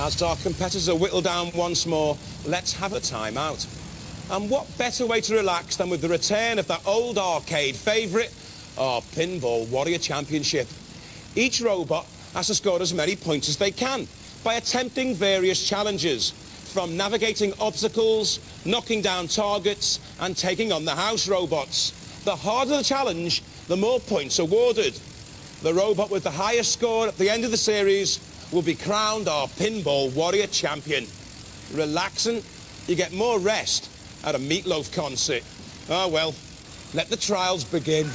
As our competitors are whittled down once more, let's have a time-out. And what better way to relax than with the return of that old arcade favourite, our Pinball Warrior Championship. Each robot has to score as many points as they can by attempting various challenges, from navigating obstacles, knocking down targets, and taking on the house robots. The harder the challenge, the more points awarded. The robot with the highest score at the end of the series will be crowned our Pinball Warrior Champion. Relaxing, you get more rest at a Meatloaf concert. Ah, well, let the trials begin.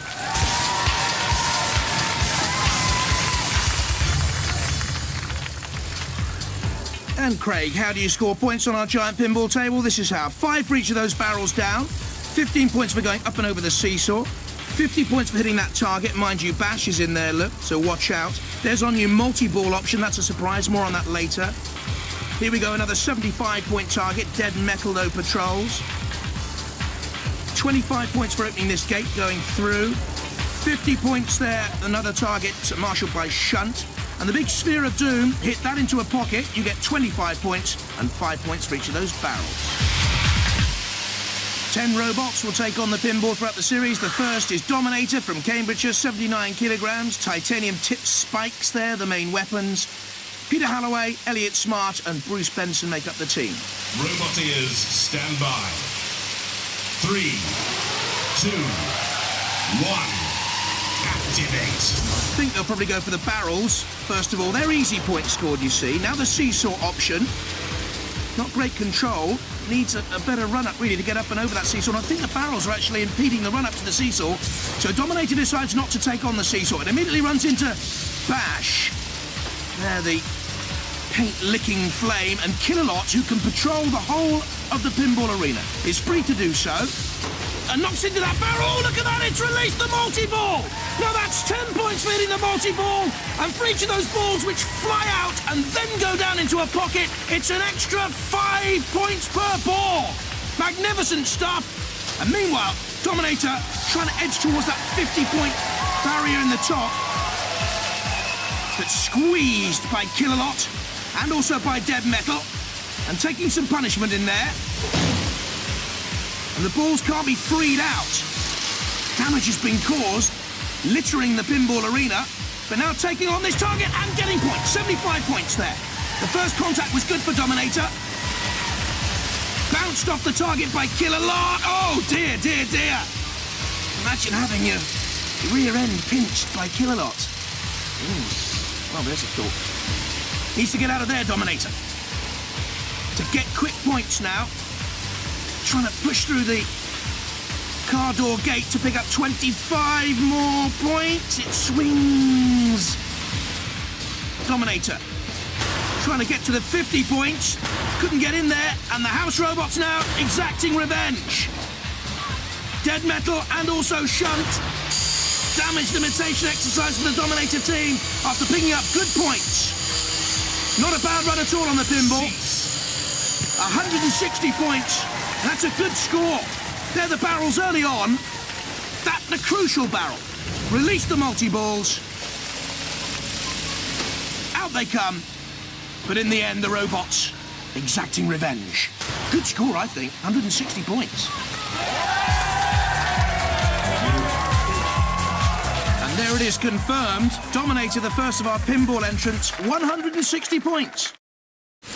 And Craig, how do you score points on our giant pinball table? This is how. 5 for each of those barrels down, 15 points for going up and over the seesaw, 50 points for hitting that target. Mind you, Bash is in there, look, so watch out. There's on your multi-ball option, that's a surprise, more on that later. Here we go, another 75-point target, dead metal, no patrols. 25 points for opening this gate, going through. 50 points there, another target marshalled by Shunt. And the big Sphere of Doom, hit that into a pocket, you get 25 points and 5 points for each of those barrels. 10 robots will take on the pinball throughout the series. The first is Dominator from Cambridgeshire, 79 kilograms. Titanium tipped spikes there, the main weapons. Peter Halloway, Elliot Smart and Bruce Benson make up the team. Roboteers, stand by. 3, 2, 1. Activate. I think they'll probably go for the barrels. First of all, they're easy points scored, you see. Now the seesaw option. Not great control. Needs a better run-up, really, to get up and over that seesaw. And I think the barrels are actually impeding the run-up to the seesaw. So Dominator decides not to take on the seesaw. It immediately runs into Bash. There, the paint-licking flame. And Kilowatt, who can patrol the whole of the pinball arena, is free to do so. And knocks into that barrel. Oh, look at that, it's released the multi-ball. Now that's 10 points for hitting the multi-ball. And for each of those balls which fly out and then go down into a pocket, it's an extra 5 points per ball. Magnificent stuff. And meanwhile, Dominator trying to edge towards that 50-point barrier in the top. But squeezed by Kilowatt and also by Dead Metal. And taking some punishment in there. And the balls can't be freed out. Damage has been caused, littering the pinball arena, but now taking on this target and getting points. 75 points there. The first contact was good for Dominator. Bounced off the target by Kilowatt. Oh, dear, dear, dear. Imagine having your rear end pinched by Kilowatt. Well, there's a thought. Needs to get out of there, Dominator. To get quick points now. Trying to push through the car door gate to pick up 25 more points. It swings. Dominator trying to get to the 50 points. Couldn't get in there. And the house robots now exacting revenge. Dead Metal and also Shunt. Damage limitation exercise for the Dominator team after picking up good points. Not a bad run at all on the pinball. 160 points. That's a good score. They're the barrels early on. That's the crucial barrel. Release the multi-balls. Out they come. But in the end, the robots exacting revenge. Good score, I think. 160 points. And there it is, confirmed. Dominator, the first of our pinball entrants, 160 points.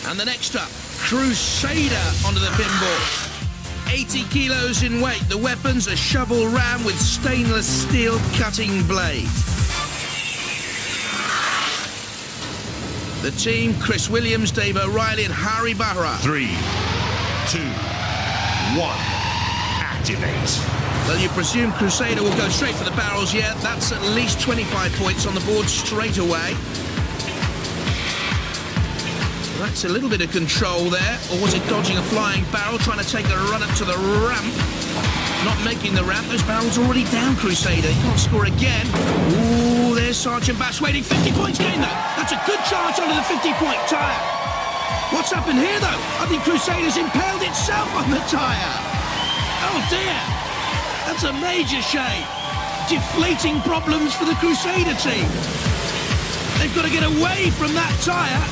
And the next up, Crusader onto the pinball. 80 kilos in weight. The weapons, a shovel ram with stainless steel cutting blade. The team, Chris Williams, Dave O'Reilly and Harry Bahra. 3, 2, 1, activate. Well, you presume Crusader will go straight for the barrels, yeah. That's at least 25 points on the board straight away. That's a little bit of control there. Or was it dodging a flying barrel, trying to take a run up to the ramp? Not making the ramp. Those barrels already down, Crusader. He can't score again. Ooh, there's Sergeant Bass waiting. 50 points gained, though. That's a good charge onto the 50-point tyre. What's happened here, though? I think Crusader's impaled itself on the tyre. Oh, dear. That's a major shame. Deflating problems for the Crusader team. They've got to get away from that tyre.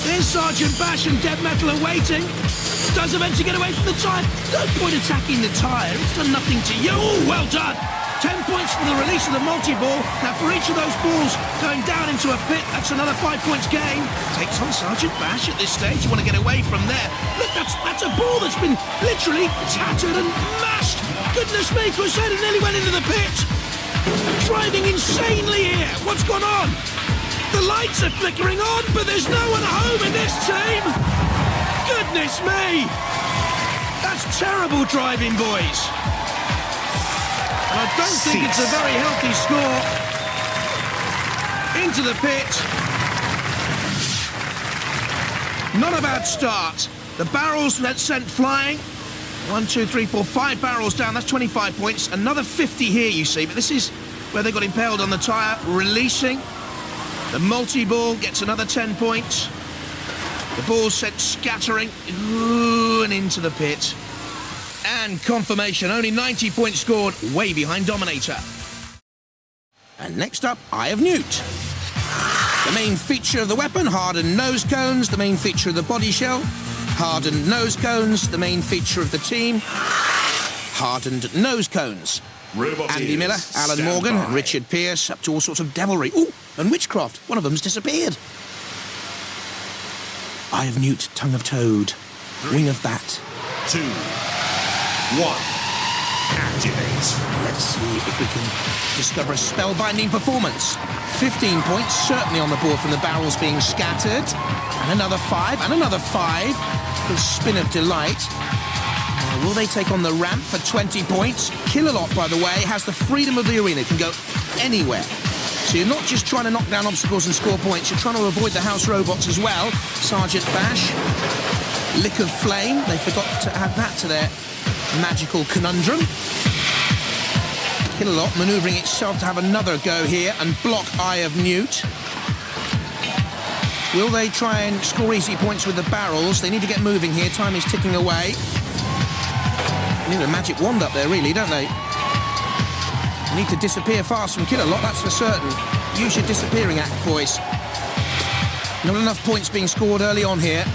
There's Sergeant Bash and Dead Metal are waiting. Does eventually get away from the tyre. No point attacking the tyre. It's done nothing to you. Oh, well done. 10 points for the release of the multi-ball. Now, for each of those balls going down into a pit, that's another 5 points gain. Takes on Sergeant Bash at this stage. You want to get away from there. Look, that's a ball that's been literally tattered and mashed. Goodness me, Crusader nearly went into the pit. Driving insanely here. What's gone on? The lights are flickering on, but there's no one home in this team. Goodness me. That's terrible driving, boys. I don't think it's a very healthy score. Into the pit. Not a bad start. The barrels that sent flying. 1, 2, 3, 4, 5 barrels down. That's 25 points. Another 50 here, you see. But this is where they got impaled on the tyre. Releasing. The multi-ball gets another 10 points. The ball sent scattering. Ooh, and into the pit. And confirmation, only 90 points scored, way behind Dominator. And next up, Have Newt. The main feature of the weapon, hardened nose cones. The main feature of the body shell, hardened nose cones. The main feature of the team, hardened nose cones. Andy Miller, Alan Morgan, and Richard Pearce, up to all sorts of devilry. Ooh, and witchcraft. One of them's disappeared. Have Newt, tongue of toad, wing of bat. 2, 1, activate. Let's see if we can discover a spellbinding performance. 15 points, certainly on the board from the barrels being scattered. And another 5, and another 5. The spin of delight. Now, will they take on the ramp for 20 points? Kilowatt, by the way, has the freedom of the arena, can go anywhere. So you're not just trying to knock down obstacles and score points, you're trying to avoid the house robots as well. Sergeant Bash, Lick of Flame, they forgot to add that to their magical conundrum. Kilowatt manoeuvring itself to have another go here and block Have Newt. Will they try and score easy points with the barrels? They need to get moving here. Time is ticking away. They need a magic wand up there, really, don't they? They need to disappear fast from Kilowatt, that's for certain. Use your disappearing act, boys. Not enough points being scored early on here.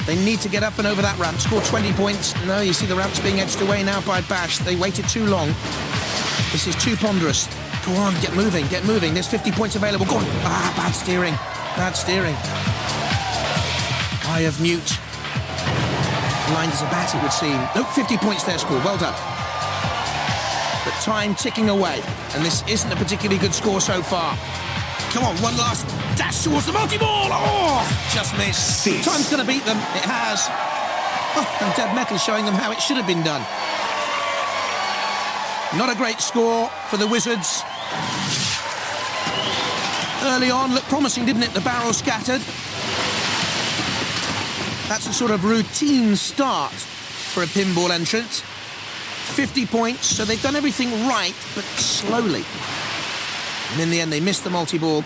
They need to get up and over that ramp, score 20 points. No, you see the ramp's being edged away now by Bash. They waited too long. This is too ponderous. Go on, get moving, get moving. There's 50 points available. Go on. Ah, bad steering. Bad steering. Have Newt. Blind as a bat, it would seem. Nope, 50 points there scored. Well done. But time ticking away. And this isn't a particularly good score so far. Come on, one last dash towards the multi-ball. Oh, just missed. Time's going to beat them. It has. Oh, and Dead Metal showing them how it should have been done. Not a great score for the Wizards. Early on, looked promising, didn't it? The barrel scattered. That's a sort of routine start for a pinball entrant. 50 points, so they've done everything right, but slowly. And in the end, they missed the multi-ball.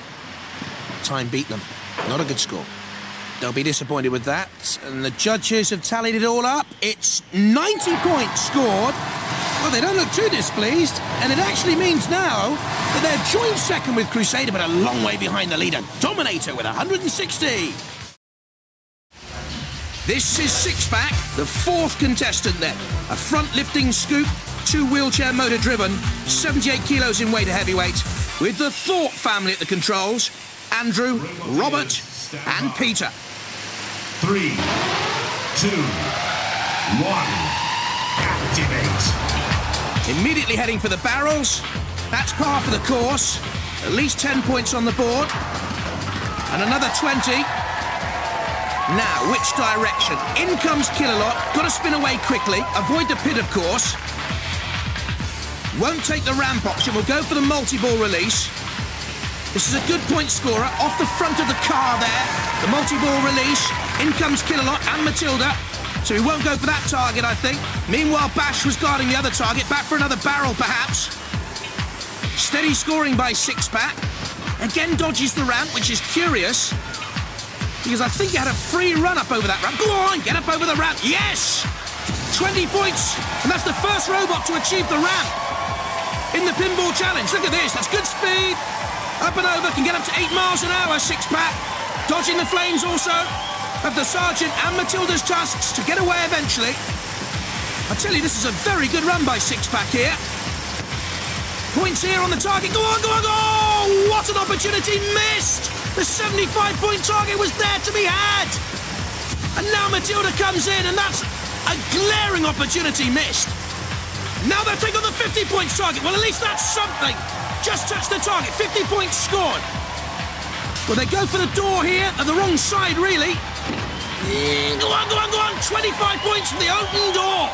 Time beat them. Not a good score. They'll be disappointed with that. And the judges have tallied it all up. It's 90 points scored. Well, they don't look too displeased. And it actually means now that they're joint second with Crusader, but a long way behind the leader, Dominator, with 160. This is Six-Pac, the fourth contestant then. A front-lifting scoop, 2 wheelchair motor-driven, 78 kilos in weight a heavyweight, with the Thought family at the controls, Andrew, Robert, and Peter. 3, 2, 1, activate. Immediately heading for the barrels. That's par for the course. At least 10 points on the board. And another 20. Now, which direction? In comes Kilowatt. Got to spin away quickly. Avoid the pit, of course. Won't take the ramp option. We'll go for the multi-ball release. This is a good point scorer. Off the front of the car there. The multi-ball release. In comes Kilowatt and Matilda. So he won't go for that target, I think. Meanwhile, Bash was guarding the other target. Back for another barrel, perhaps. Steady scoring by Six-Pac. Again dodges the ramp, which is curious. Because I think he had a free run up over that ramp. Go on, get up over the ramp. Yes! 20 points. And that's the first robot to achieve the ramp in the Pinball Challenge. Look at this. That's good speed. Up and over. Can get up to 8 miles an hour, Six-Pac. Dodging the flames also of the Sergeant and Matilda's tusks to get away eventually. I tell you, this is a very good run by Six-Pac here. Points here on the target. Go on, go on, go on! What an opportunity missed! The 75-point target was there to be had. And now Matilda comes in, and that's a glaring opportunity missed. Now they'll take on the 50 points target. Well, at least that's something. Just touch the target. 50 points scored. Well, they go for the door here, at the wrong side, really. Go on, go on, go on. 25 points from the open door.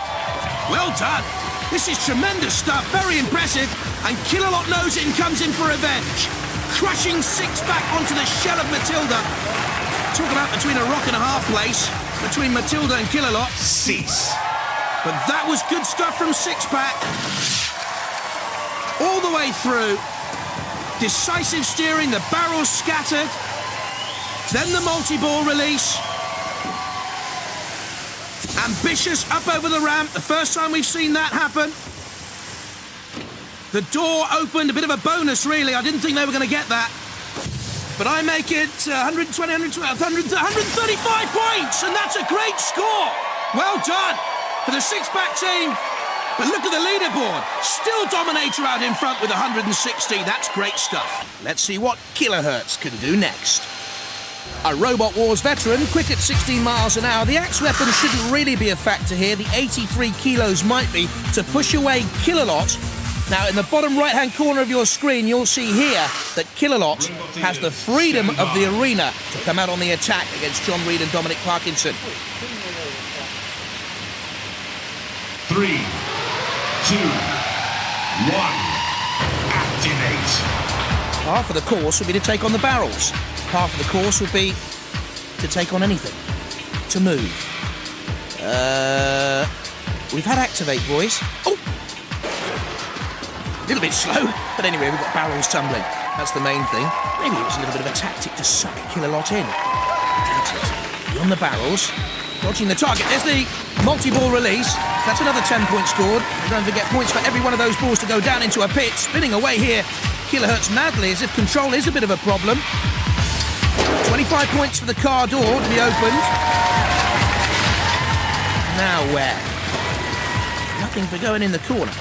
Well done. This is tremendous stuff. Very impressive. And Kilowatt knows it and comes in for revenge. Crushing Six-Pac onto the shell of Matilda. Talk about between a rock and a hard place between Matilda and Kilowatt. Cease. But that was good stuff from Six-Pac. All the way through. Decisive steering, the barrels scattered. Then the multi-ball release. Ambitious up over the ramp. The first time we've seen that happen. The door opened, a bit of a bonus, really. I didn't think they were going to get that. But I make it 120, 135 points, and that's a great score. Well done for the Six-Pac team. But look at the leaderboard. Still Dominator out in front with 160. That's great stuff. Let's see what Killerhurtz can do next. A Robot Wars veteran, quick at 16 miles an hour. The axe weapon shouldn't really be a factor here. The 83 kilos might be to push away Kilowatt. Now, in the bottom right-hand corner of your screen, you'll see here that Kilowatt has the freedom of the arena to come out on the attack against John Reed and Dominic Parkinson. 3, 2, 1. Activate. Half of the course will be to take on the barrels. Half of the course will be to take on anything. To move. We've had activate, boys. Oh! A little bit slow, but anyway, we've got barrels tumbling. That's the main thing. Maybe it was a little bit of a tactic to suck Kilowatt in. Doubt it. Beyond the barrels, dodging the target. There's the multi-ball release. That's another 10-point scored. And don't forget points for every one of those balls to go down into a pit. Spinning away here, Killerhurtz madly, as if control is a bit of a problem. 25 points for the car door to be opened. Now where? Nothing for going in the corner.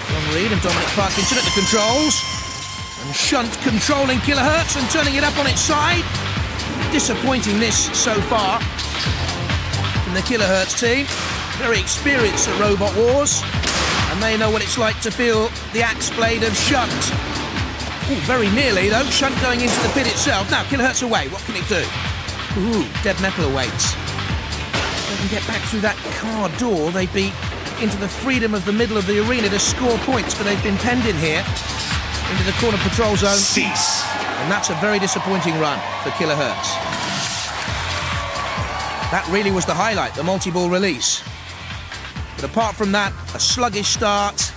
John Reed and Dominic Parkinson at the controls. And Shunt controlling Killerhurtz and turning it up on its side. Disappointing this so far from the Killerhurtz team. Very experienced at Robot Wars. And they know what it's like to feel the axe blade of Shunt. Ooh, very nearly though. Shunt going into the pit itself. Now Killerhurtz away. What can it do? Ooh, dead metal awaits. If they can get back through that car door, they'd be into the freedom of the middle of the arena to score points, but they've been penned in here into the corner patrol zone. Cease. And that's a very disappointing run for Killerhurtz. That really was the highlight, the multi-ball release. But apart from that, a sluggish start.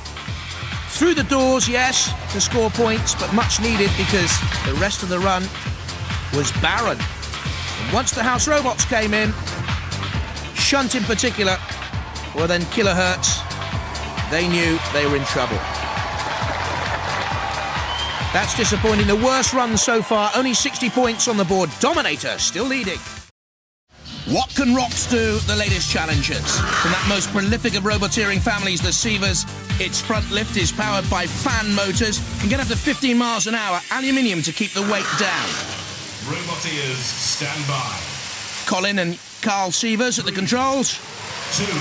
Through the doors, yes, to score points, but much needed because the rest of the run was barren. And once the House Robots came in, Shunt in particular, well then Killerhurtz, they knew they were in trouble. That's disappointing. The worst run so far, only 60 points on the board. Dominator still leading. What can R.O.C.S do? The latest challengers. From that most prolific of roboteering families, the Sievers, its front lift is powered by fan motors, can get up to 15 miles an hour, aluminium to keep the weight down. Roboteers, stand by. Colin and Carl Sievers at the controls. 2, 1.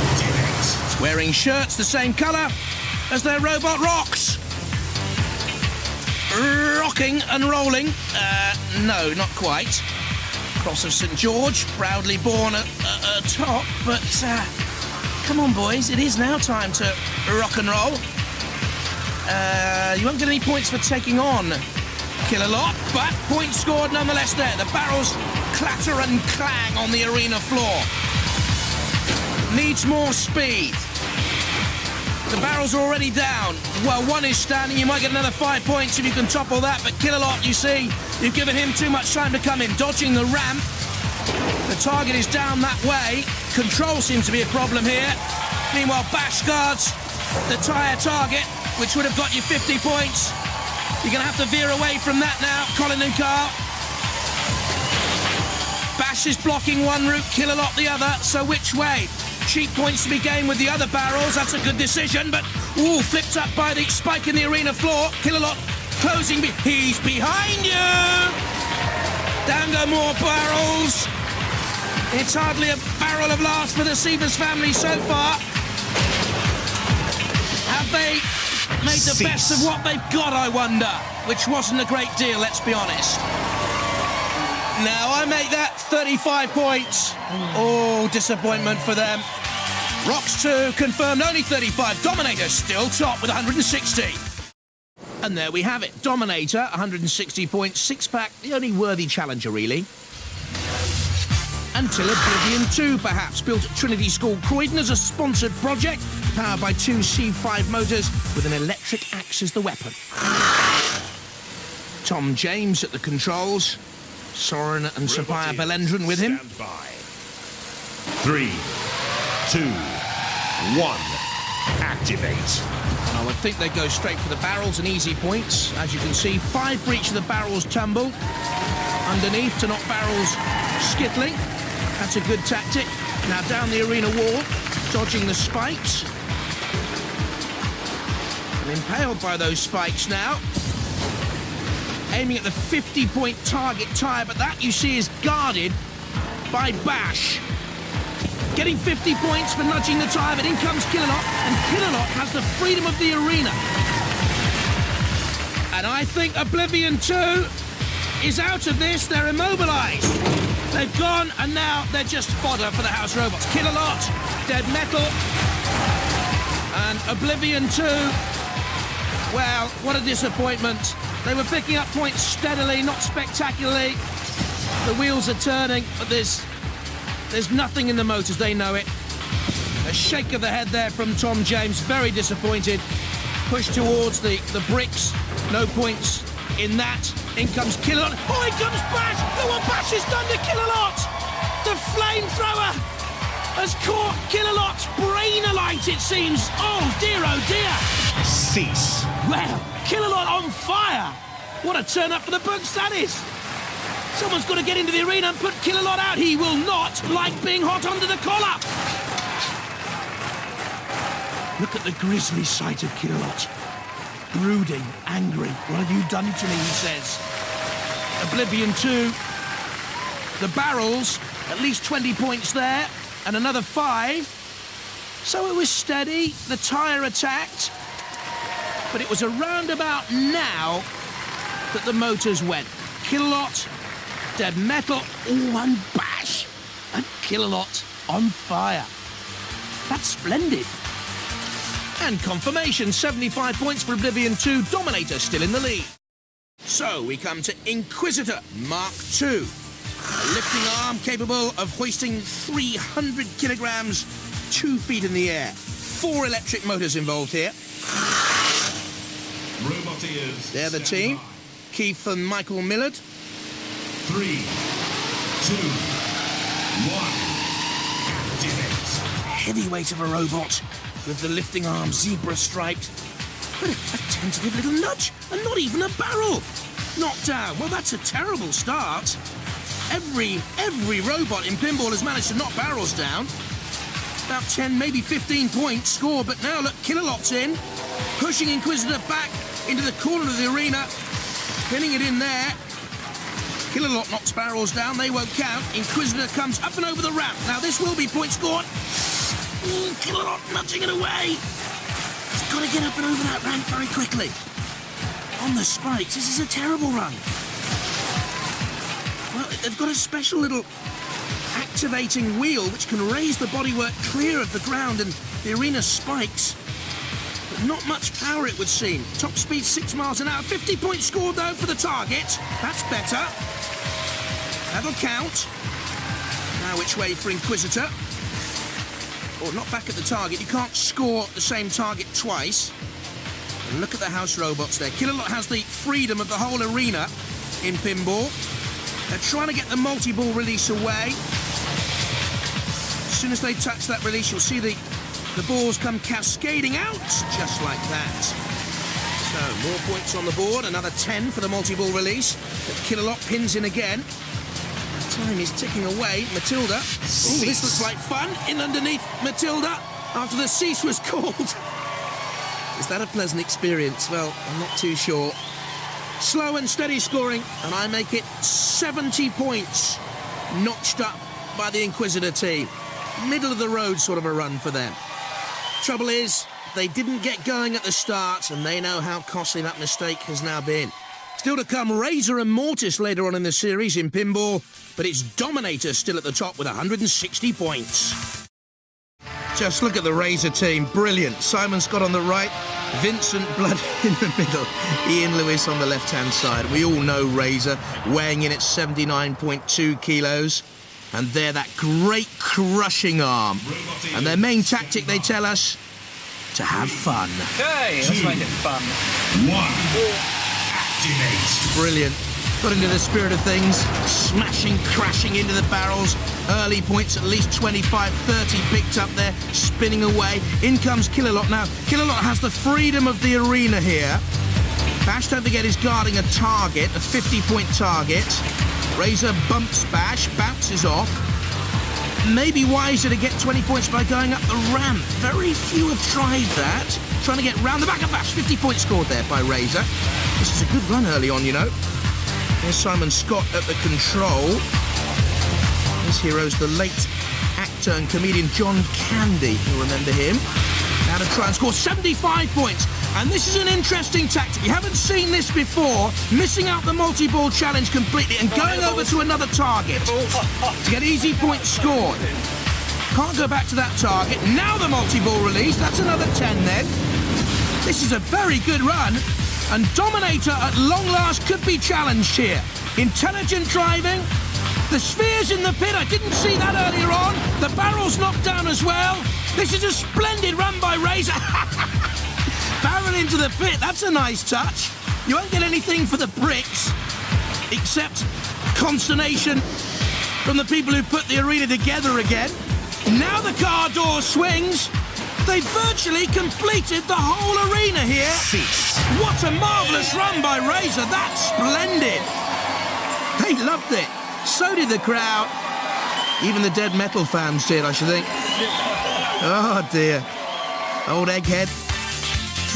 Activate. Wearing shirts the same colour as their robot R.O.C.S. Rocking and rolling. No, not quite. Cross of St. George, proudly born atop, but come on, boys, it is now time to rock and roll. You won't get any points for taking on Kilowatt, but points scored nonetheless there. The barrels clatter and clang on the arena floor. Needs more speed. The barrels are already down. Well, one is standing. You might get another 5 points if you can topple that. But Kilowatt, you see, you've given him too much time to come in. Dodging the ramp. The target is down that way. Control seems to be a problem here. Meanwhile, Bash guards the tyre target, which would have got you 50 points. You're going to have to veer away from that now, Colin and Carl. Bash is blocking one route, Kilowatt the other, so which way? Cheap points to be gained with the other barrels, that's a good decision, but, ooh, flipped up by the spike in the arena floor. Kilowatt closing, he's behind you! Down go more barrels. It's hardly a barrel of last for the Sievers family so far. Have they made the best of what they've got, I wonder? Which wasn't a great deal, let's be honest. Now I make that 35 points. Oh, disappointment for them. R.O.C.S 2 confirmed only 35. Dominator still top with 160. And there we have it. Dominator, 160 points. Six-Pac, the only worthy challenger, really. Until Oblivion Too, perhaps, built at Trinity School Croydon as a sponsored project, powered by 2 C5 motors with an electric axe as the weapon. Tom James at the controls. Soren and Sapphire Belendran with him. Stand by. 3, 2, 1. Activate. I would think they'd go straight for the barrels and easy points. As you can see, 5 for each of the barrels tumble. Underneath to knock barrels skittling. That's a good tactic. Now down the arena wall, dodging the spikes. And impaled by those spikes now. Aiming at the 50-point target tire, but that, you see, is guarded by Bash. Getting 50 points for nudging the tire, but in comes Kilowatt, and Kilowatt has the freedom of the arena. And I think Oblivion 2 is out of this. They're immobilised. They've gone, and now they're just fodder for the house robots. Kilowatt, dead metal, and Oblivion 2, well, what a disappointment. They were picking up points steadily, not spectacularly. The wheels are turning, but there's nothing in the motors, they know it. A shake of the head there from Tom James, very disappointed. Pushed towards the bricks, no points in that. In comes Kilowatt. Oh, in comes Bash! Look what Bash has done to Kilowatt! The flamethrower has caught Kilowatt's brain alight, it seems. Oh dear. Cease. Well, Kilowatt on fire! What a turn up for the books that is! Someone's got to get into the arena and put Kilowatt out. He will not like being hot under the collar. Look at the grisly sight of Kilowatt. Brooding, angry. What have you done to me, he says. Oblivion 2. The barrels, at least 20 points there, and another 5. So it was steady. The tyre attacked. But it was around about now that the motors went. Kilowatt, dead metal, and Bash, and Kilowatt on fire. That's splendid. And confirmation, 75 points for Oblivion 2, Dominator still in the lead. So we come to Inquisitor Mk 2. A lifting arm capable of hoisting 300 kilograms, 2 feet in the air. 4 electric motors involved here. They're the team. Keith and Michael Millard. 3, 2, 1. Activate. Heavyweight of a robot with the lifting arm zebra striped. But a tentative little nudge and not even a barrel. Knocked down. Well, that's a terrible start. Every robot in pinball has managed to knock barrels down. About 10, maybe 15 points scored, but now look, Kilowatt's in, pushing Inquisitor back into the corner of the arena, pinning it in there. Kilowatt knocks barrels down, they won't count. Inquisitor comes up and over the ramp. Now this will be point scored. Kilowatt nudging it away. He's got to get up and over that ramp very quickly. On the spikes, this is a terrible run. Well, they've got a special little activating wheel which can raise the bodywork clear of the ground and the arena spikes. But not much power, it would seem. Top speed 6 miles an hour. 50 points scored, though, for the target. That's better. That'll count. Now which way for Inquisitor? Or not back at the target. You can't score the same target twice. And look at the house robots there. Kilowatt has the freedom of the whole arena in pinball. They're trying to get the multi-ball release away. As soon as they touch that release, you'll see the balls come cascading out, just like that. So More points on the board. Another 10 for the multi-ball release. But Kilowatt pins in again. Time is ticking away. Matilda. Oh, this looks like fun. In underneath Matilda after the cease was called. Is that a pleasant experience? Well, I'm not too sure. Slow and steady scoring, and I make it 70 points. Notched up by the Inquisitor team. Middle of the road sort of a run for them. Trouble is, they didn't get going at the start, and they know how costly that mistake has now been. Still to come, Razer and Mortis later on in the series in pinball, but it's Dominator still at the top with 160 points. Just look at the Razer team, brilliant. Simon Scott on the right, Vincent Blood in the middle, Ian Lewis on the left-hand side. We all know Razer, weighing in at 79.2 kilos. And they're that great crushing arm. And their main tactic, they tell us, to have fun. Okay, let's make it fun. 1. Activate. Brilliant. Got into the spirit of things, smashing, crashing into the barrels. Early points, at least 25, 30 picked up there, spinning away. In comes Kilowatt now. Kilowatt has the freedom of the arena here. Bash, don't forget, is guarding a target, a 50-point target. Razer bumps Bash, bounces off. Maybe wiser to get 20 points by going up the ramp. Very few have tried that. Trying to get round the back of Bash. 50 points scored there by Razer. This is a good run early on, you know. There's Simon Scott at the control. His hero's the late actor and comedian John Candy. You'll remember him. Now to try and score 75 points. And this is an interesting tactic. You haven't seen this before. Missing out the multi-ball challenge completely and going over to another target to get easy points scored. Can't go back to that target. Now the multi-ball release. That's another 10 then. This is a very good run. And Dominator, at long last, could be challenged here. Intelligent driving. The sphere's in the pit. I didn't see that earlier on. The barrel's knocked down as well. This is a splendid run by Razer. Barrel into the pit. That's a nice touch. You won't get anything for the bricks, except consternation from the people who put the arena together again. Now the car door swings. They've virtually completed the whole arena here. What a marvellous run by Razer. That's splendid. They loved it. So did the crowd. Even the dead metal fans did, I should think. Oh, dear. Old egghead.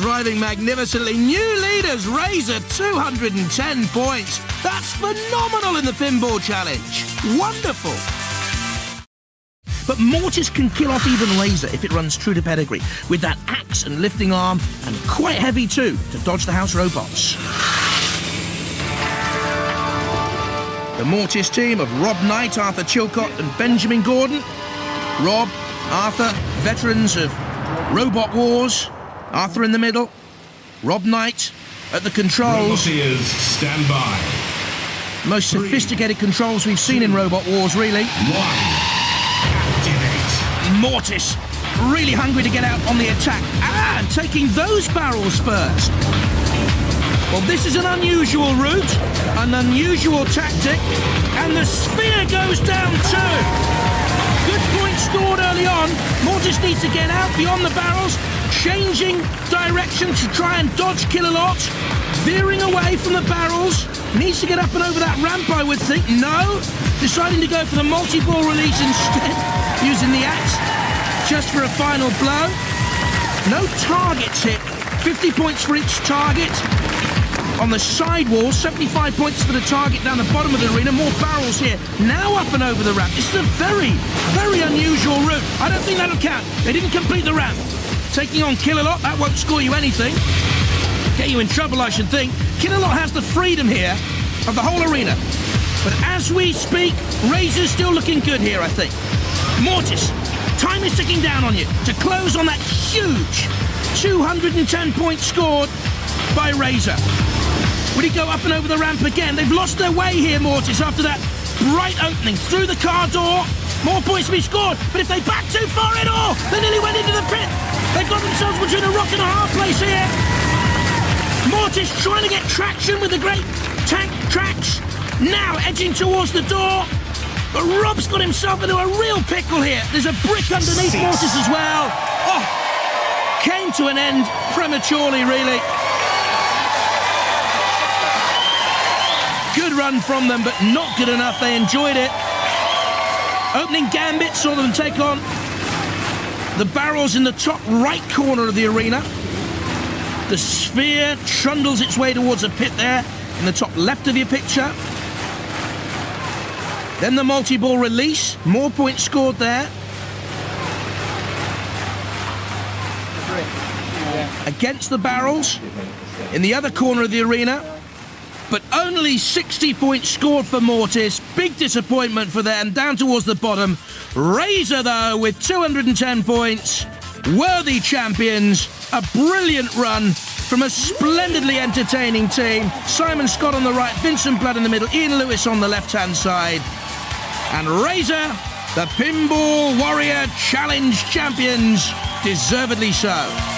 Driving magnificently. New leaders, Razer, 210 points. That's phenomenal in the Pinball Challenge. Wonderful. But Mortis can kill off even Razer if it runs true to pedigree, with that axe and lifting arm, and quite heavy too, to dodge the house robots. The Mortis team of Rob Knight, Arthur Chilcott and Benjamin Gordon. Rob, Arthur, veterans of Robot Wars. Arthur in the middle. Rob Knight at the controls. Stand by. Most sophisticated controls we've seen in Robot Wars, really. 1. Activate. Mortis, really hungry to get out on the attack. And taking those barrels first. Well, this is an unusual route, an unusual tactic, and the sphere goes down too. Good point scored early on. Mortis needs to get out beyond the barrels, changing direction to try and dodge Kilowatt, veering away from the barrels. Needs to get up and over that ramp, I would think. No, deciding to go for the multi-ball release instead, using the axe just for a final blow. No targets hit. 50 points for each target. On the side wall, 75 points for the target down the bottom of the arena. More barrels here. Now up and over the ramp. This is a very, very unusual route. I don't think that'll count. They didn't complete the ramp. Taking on Kilowatt, that won't score you anything. Get you in trouble, I should think. Kilowatt has the freedom here of the whole arena. But as we speak, Razer's still looking good here, I think. Mortis, time is ticking down on you to close on that huge 210 points scored by Razer. Will he go up and over the ramp again? They've lost their way here, Mortis, after that bright opening through the car door. More points to be scored, but if they back too far at all, they nearly went into the pit. They've got themselves between a rock and a hard place here. Mortis trying to get traction with the great tank tracks. Now edging towards the door. But Rob's got himself into a real pickle here. There's a brick underneath Mortis as well. Oh, came to an end prematurely, really. run from them, but not good enough. They enjoyed it. Opening gambit saw them take on the barrels in the top right corner of the arena. The sphere trundles its way towards a pit there in the top left of your picture. Then the multi-ball release, more points scored there. Against the barrels in the other corner of the arena, but only 60 points scored for Mortis. Big disappointment for them, down towards the bottom. Razer, though, with 210 points. Worthy champions. A brilliant run from a splendidly entertaining team. Simon Scott on the right, Vincent Blood in the middle, Ian Lewis on the left-hand side. And Razer, the Pinball Warrior Challenge champions, deservedly so.